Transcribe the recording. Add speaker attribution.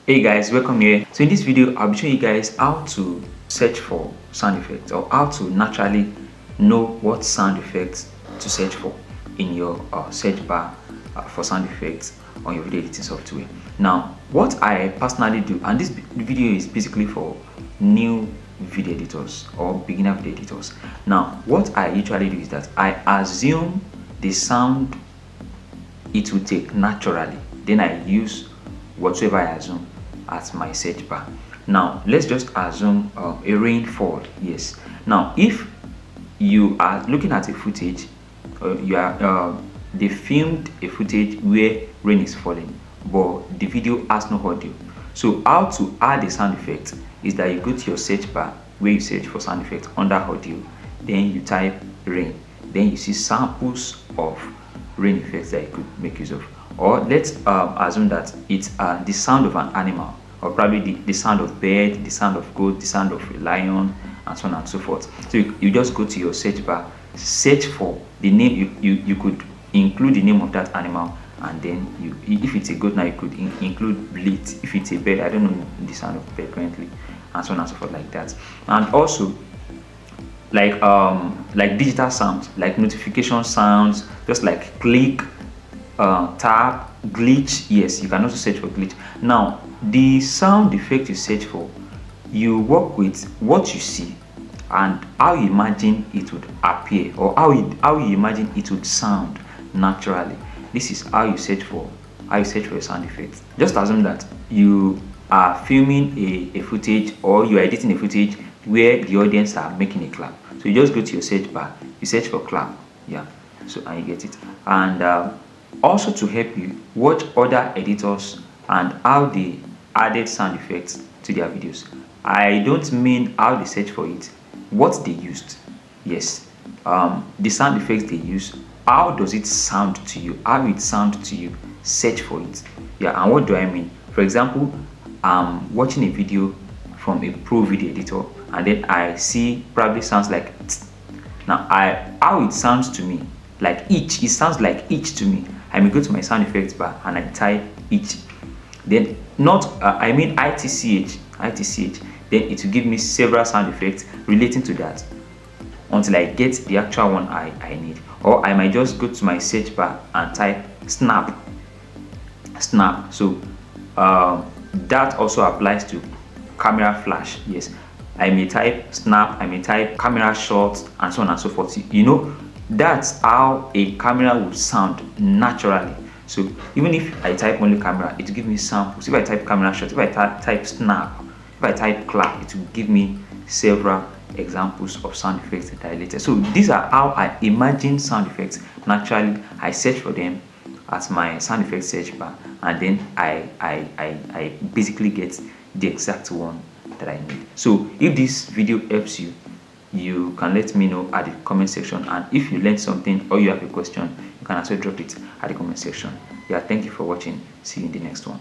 Speaker 1: Hey guys, welcome here. So in this video I'll be showing you guys how to search for sound effects, or how to naturally know what sound effects to search for in your search bar for sound effects on your video editing software. Now what I personally do, and this video is basically for new video editors or beginner video editors. Now what I usually do is that I assume the sound it will take naturally, then I use whatsoever I assume as my search bar. Now let's just assume a rainfall. Yes, now if you are looking at a footage, they filmed a footage where rain is falling but the video has no audio. So how to add a sound effect is that you go to your search bar where you search for sound effect under audio, then you type rain, then you see samples of rain effects that you could make use of. Or let's assume that it's the sound of an animal, or probably the sound of bird, the sound of goat, the sound of a lion, and so on and so forth. So you just go to your search bar, search for the name. You could include the name of that animal, and then if it's a goat, now you could include bleat. If it's a bird, I don't know the sound of bird currently, and so on and so forth, like that. And also like digital sounds, like notification sounds, just like click, tap, glitch. Yes, you can also search for glitch. Now the sound effect you search for, you work with what you see and how you imagine it would appear, or how you imagine it would sound naturally. This is how you search for a sound effect. Just assume that you are filming a footage, or you are editing a footage where the audience are making a clap. So you just go to your search bar, you search for clap, yeah, so and you get it. And also to help you watch other editors and how they added sound effects to their videos. I don't mean how they search for it, what they used. Yes, the sound effects they use, how does it sound to you, how it sound to you, search for it. Yeah, and what do I mean? For example, I'm watching a video from a pro video editor, and then I see probably sounds like tsk. Now how it sounds to me, like each, it sounds like each to me. I may go to my sound effects bar and I type each, then not I mean itch, then it will give me several sound effects relating to that until I get the actual one I need. Or I might just go to my search bar and type snap. So that also applies to camera flash. Yes, I may type snap, I may type camera shot, and so on and so forth. You know, that's how a camera would sound naturally. So even if I type only camera, it will give me samples. If I type camera shot, if I type snap, if I type clap, it will give me several examples of sound effects that are related. So these are how I imagine sound effects naturally. I search for them as my sound effects search bar, and then I basically get the exact one that I need. So if this video helps you, you can let me know at the comment section, and if you learned something or you have a question, you can also drop it at the comment section. Yeah, thank you for watching. See you in the next one.